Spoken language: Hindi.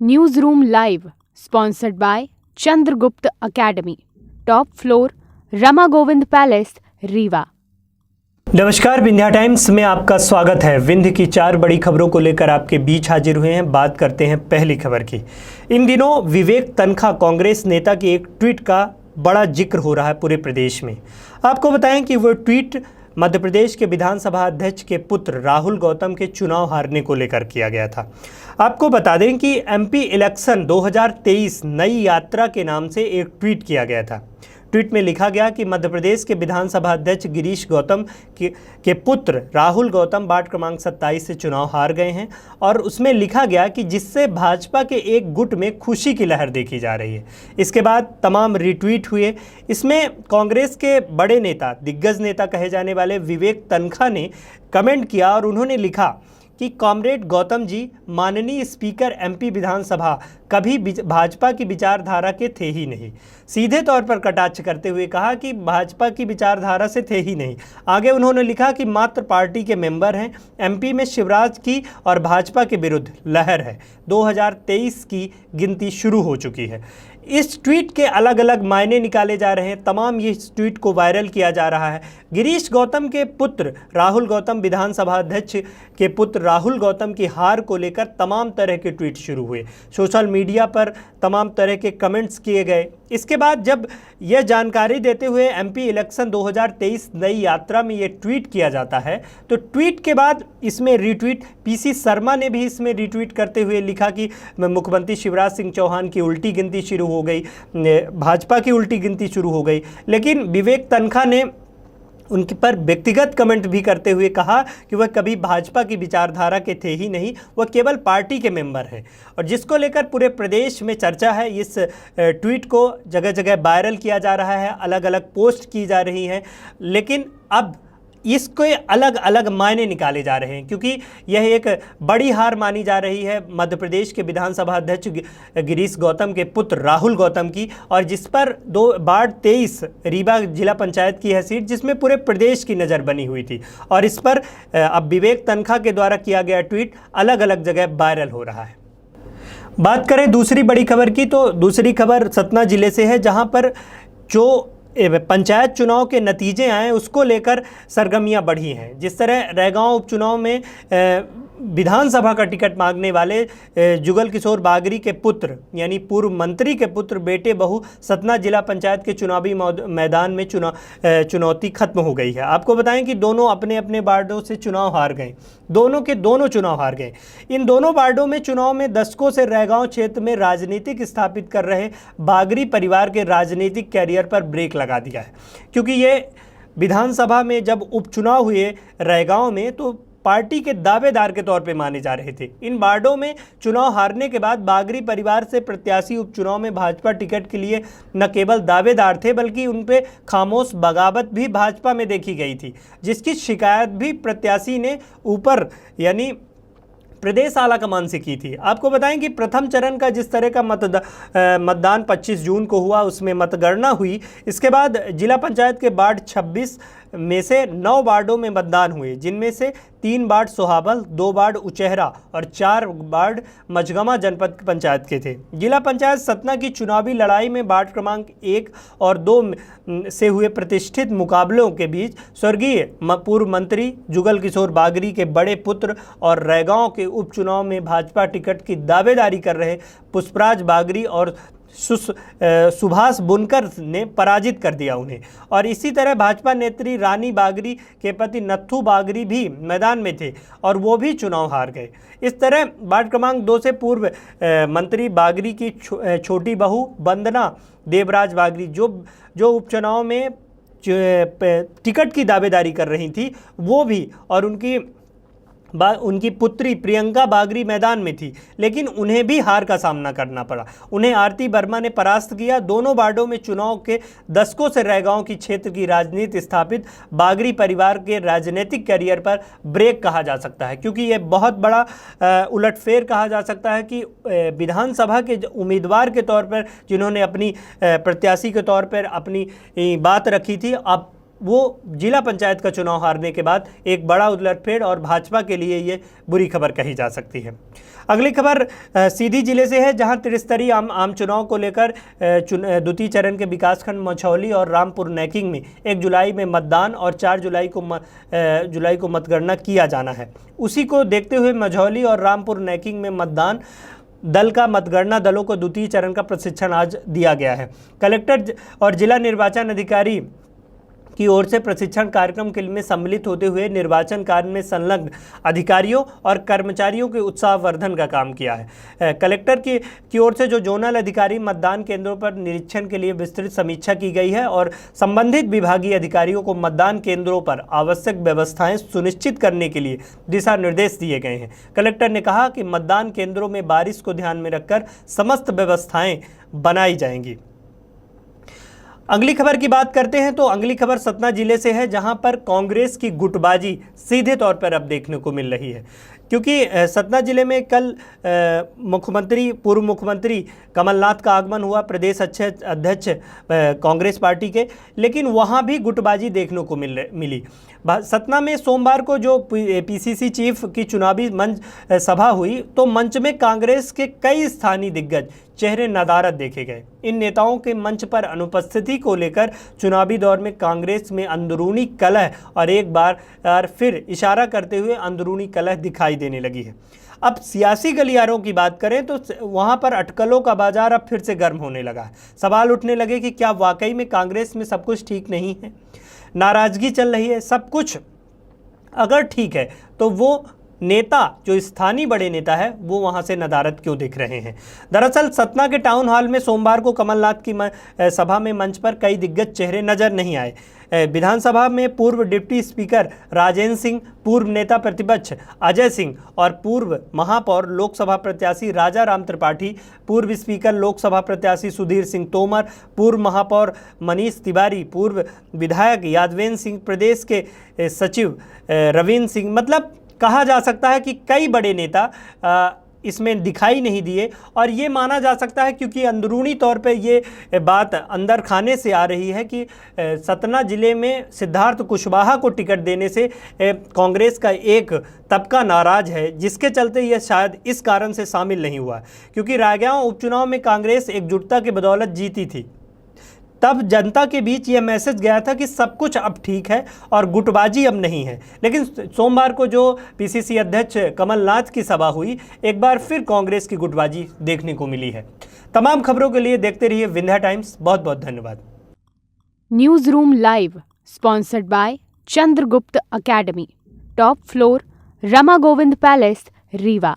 Newsroom Live, sponsored by Chandragupta Academy, top floor, Rama Govind Palace, Rewa. नमस्कार, विंध्या टाइम्स में आपका स्वागत है। विंध्य की 4 बड़ी खबरों को लेकर आपके बीच हाजिर हुए हैं। बात करते हैं पहली खबर की। इन दिनों विवेक तनखा कांग्रेस नेता की एक ट्वीट का बड़ा जिक्र हो रहा है पूरे प्रदेश में। आपको बताएं कि वो ट्वीट मध्य प्रदेश के विधानसभा अध्यक्ष के पुत्र राहुल गौतम के चुनाव हारने को लेकर किया गया था। आपको बता दें कि एमपी इलेक्शन 2023 नई यात्रा के नाम से एक ट्वीट किया गया था। ट्वीट में लिखा गया कि मध्य प्रदेश के विधानसभा अध्यक्ष गिरीश गौतम के पुत्र राहुल गौतम वार्ड क्रमांक 27 से चुनाव हार गए हैं और उसमें लिखा गया कि जिससे भाजपा के एक गुट में खुशी की लहर देखी जा रही है। इसके बाद तमाम रिट्वीट हुए। इसमें कांग्रेस के बड़े नेता, दिग्गज नेता कहे जाने वाले विवेक तनखा ने कमेंट किया और उन्होंने लिखा कि कॉमरेड गौतम जी, माननीय स्पीकर एमपी विधानसभा कभी भाजपा की विचारधारा के थे ही नहीं। सीधे तौर पर कटाक्ष करते हुए कहा कि भाजपा की विचारधारा से थे ही नहीं। आगे उन्होंने लिखा कि मात्र पार्टी के मेंबर हैं। एमपी में शिवराज की और भाजपा के विरुद्ध लहर है। 2023 की गिनती शुरू हो चुकी है। इस ट्वीट के अलग अलग मायने निकाले जा रहे हैं। तमाम ये इस ट्वीट को वायरल किया जा रहा है। गिरीश गौतम के पुत्र राहुल गौतम, विधानसभा अध्यक्ष के पुत्र राहुल गौतम की हार को लेकर तमाम तरह के ट्वीट शुरू हुए। सोशल मीडिया पर तमाम तरह के कमेंट्स किए गए। इसके बाद जब यह जानकारी देते हुए एमपी इलेक्शन 2023 नई यात्रा में ये ट्वीट किया जाता है, तो ट्वीट के बाद इसमें रिट्वीट पीसी शर्मा ने भी इसमें रिट्वीट करते हुए लिखा कि मुख्यमंत्री शिवराज सिंह चौहान की उल्टी गिनती शुरू हो गई, भाजपा की उल्टी गिनती शुरू हो गई। लेकिन विवेक तनखा ने उनके पर व्यक्तिगत कमेंट भी करते हुए कहा कि वह कभी भाजपा की विचारधारा के थे ही नहीं, वह केवल पार्टी के मेंबर हैं। और जिसको लेकर पूरे प्रदेश में चर्चा है। इस ट्वीट को जगह जगह वायरल किया जा रहा है, अलग अलग पोस्ट की जा रही हैं। लेकिन अब इसके अलग अलग मायने निकाले जा रहे हैं, क्योंकि यह एक बड़ी हार मानी जा रही है मध्य प्रदेश के विधानसभा अध्यक्ष गिरीश गौतम के पुत्र राहुल गौतम की, और जिस पर वार्ड 23 रीवा जिला पंचायत की है सीट, जिसमें पूरे प्रदेश की नज़र बनी हुई थी। और इस पर अब विवेक तनखा के द्वारा किया गया ट्वीट अलग अलग जगह वायरल हो रहा है। बात करें दूसरी बड़ी खबर की, तो दूसरी खबर सतना जिले से है, जहाँ पर जो पंचायत चुनाव के नतीजे आए उसको लेकर सरगर्मियां बढ़ी हैं। जिस तरह रैगांव उपचुनाव में विधानसभा का टिकट मांगने वाले जुगल किशोर बागरी के पुत्र, यानी पूर्व मंत्री के पुत्र बेटे बहू सतना जिला पंचायत के चुनावी मैदान में चुनौती खत्म हो गई है। आपको बताएं कि दोनों अपने अपने वार्डों से चुनाव हार गए। दोनों के दोनों चुनाव हार गए। इन दोनों वार्डों में चुनाव में दशकों से रैगांव क्षेत्र में राजनीतिक स्थापित कर रहे बागरी परिवार के राजनीतिक कैरियर पर ब्रेक लगा दिया है, क्योंकि ये विधानसभा में जब उपचुनाव हुए रैगांव में, तो पार्टी के दावेदार के तौर पे माने जा रहे थे। इन वार्डों में चुनाव हारने के बाद बागरी परिवार से प्रत्याशी उपचुनाव में भाजपा टिकट के लिए न केवल दावेदार थे, बल्कि उन पे खामोश बगावत भी भाजपा में देखी गई थी, जिसकी शिकायत भी प्रत्याशी ने ऊपर यानी प्रदेश आला कमान से की थी। आपको बताएं कि प्रथम चरण का जिस तरह का मतदान 25 जून को हुआ, उसमें मतगणना हुई। इसके बाद जिला पंचायत के वार्ड 26 में से 9 वार्डों में मतदान हुए, जिनमें से 3 वार्ड सोहाबल, 2 वार्ड उचेहरा और 4 वार्ड मझगमा जनपद पंचायत के थे। जिला पंचायत सतना की चुनावी लड़ाई में वार्ड क्रमांक 1 और 2 से हुए प्रतिष्ठित मुकाबलों के बीच स्वर्गीय पूर्व मंत्री जुगल किशोर बागरी के बड़े पुत्र और रैगांव के उपचुनाव में भाजपा टिकट की दावेदारी कर रहे पुष्पराज बागरी और सुभाष बुनकर ने पराजित कर दिया उन्हें। और इसी तरह भाजपा नेत्री रानी बागरी के पति नत्थू बागरी भी मैदान में थे और वो भी चुनाव हार गए। इस तरह वार्ड क्रमांक 2 से पूर्व मंत्री बागरी की छोटी बहू वंदना देवराज बागरी, जो उपचुनाव में टिकट की दावेदारी कर रही थी, वो भी, और उनकी पुत्री प्रियंका बागरी मैदान में थी, लेकिन उन्हें भी हार का सामना करना पड़ा। उन्हें आरती वर्मा ने परास्त किया। दोनों वार्डों में चुनाव के दशकों से रैगांव की क्षेत्र की राजनीति स्थापित बागरी परिवार के राजनीतिक करियर पर ब्रेक कहा जा सकता है, क्योंकि यह बहुत बड़ा उलटफेर कहा जा सकता है कि विधानसभा के उम्मीदवार के तौर पर जिन्होंने अपनी प्रत्याशी के तौर पर अपनी बात रखी थी, अब वो जिला पंचायत का चुनाव हारने के बाद एक बड़ा उलटफेर और भाजपा के लिए ये बुरी खबर कही जा सकती है। अगली खबर सीधी जिले से है, जहां त्रिस्तरीय आम चुनाव को लेकर द्वितीय चरण के विकासखंड मछौली और रामपुर नैकिंग में 1 जुलाई में मतदान और 4 जुलाई को मतगणना किया जाना है। उसी को देखते हुए मझौली और रामपुर नैकिंग में मतदान दल का मतगणना दलों को द्वितीय चरण का प्रशिक्षण आज दिया गया है। कलेक्टर और जिला निर्वाचन अधिकारी की ओर से प्रशिक्षण कार्यक्रम के लिए सम्मिलित होते हुए निर्वाचन कार्य में संलग्न अधिकारियों और कर्मचारियों के उत्साहवर्धन का काम किया है। कलेक्टर की ओर से जो जोनल अधिकारी मतदान केंद्रों पर निरीक्षण के लिए विस्तृत समीक्षा की गई है और संबंधित विभागीय अधिकारियों को मतदान केंद्रों पर आवश्यक व्यवस्थाएं सुनिश्चित करने के लिए दिशा निर्देश दिए गए हैं। कलेक्टर ने कहा कि मतदान केंद्रों में बारिश को ध्यान में रखकर समस्त व्यवस्थाएं बनाई जाएंगी। अगली खबर की बात करते हैं तो अगली खबर सतना जिले से है, जहां पर कांग्रेस की गुटबाजी सीधे तौर पर अब देखने को मिल रही है, क्योंकि सतना जिले में कल पूर्व मुख्यमंत्री कमलनाथ का आगमन हुआ, प्रदेश अध्यक्ष कांग्रेस पार्टी के, लेकिन वहां भी गुटबाजी देखने को मिली। सतना में सोमवार को जो पीसीसी चीफ की चुनावी मंच सभा हुई तो मंच में कांग्रेस के कई स्थानीय दिग्गज चेहरे नदारद देखे गए। इन नेताओं के मंच पर अनुपस्थिति को लेकर चुनावी दौर में कांग्रेस में अंदरूनी कलह और एक बार फिर इशारा करते हुए अंदरूनी कलह दिखाई देने लगी है। अब सियासी गलियारों की बात करें तो वहां पर अटकलों का बाजार अब फिर से गर्म होने लगा है। सवाल उठने लगे कि क्या वाकई में कांग्रेस में सब कुछ ठीक नहीं है, नाराजगी चल रही है। सब कुछ अगर ठीक है तो वो नेता जो स्थानीय बड़े नेता है वो वहां से नदारद क्यों दिख रहे हैं। दरअसल सतना के टाउन हॉल में सोमवार को कमलनाथ की सभा में मंच पर कई दिग्गज चेहरे नजर नहीं आए। विधानसभा में पूर्व डिप्टी स्पीकर राजेंद्र सिंह, पूर्व नेता प्रतिपक्ष अजय सिंह और पूर्व महापौर लोकसभा प्रत्याशी राजा राम त्रिपाठी, पूर्व स्पीकर लोकसभा प्रत्याशी सुधीर सिंह तोमर, पूर्व महापौर मनीष तिवारी, पूर्व विधायक यादवेंद्र सिंह, प्रदेश के सचिव रविंद्र सिंह, मतलब कहा जा सकता है कि कई बड़े नेता इसमें दिखाई नहीं दिए। और ये माना जा सकता है क्योंकि अंदरूनी तौर पे ये बात अंदर खाने से आ रही है कि सतना जिले में सिद्धार्थ कुशवाहा को टिकट देने से कांग्रेस का एक तबका नाराज है, जिसके चलते यह शायद इस कारण से शामिल नहीं हुआ, क्योंकि रायगांव उपचुनाव में कांग्रेस एकजुटता की बदौलत जीती थी। तब जनता के बीच यह मैसेज गया था कि सब कुछ अब ठीक है और गुटबाजी अब नहीं है। लेकिन सोमवार को जो पीसीसी अध्यक्ष कमलनाथ की सभा हुई, एक बार फिर कांग्रेस की गुटबाजी देखने को मिली है। तमाम खबरों के लिए देखते रहिए विंध्या टाइम्स। बहुत बहुत धन्यवाद। News room live sponsored by Chandragupta academy, top floor, Rama Govind palace, Rewa.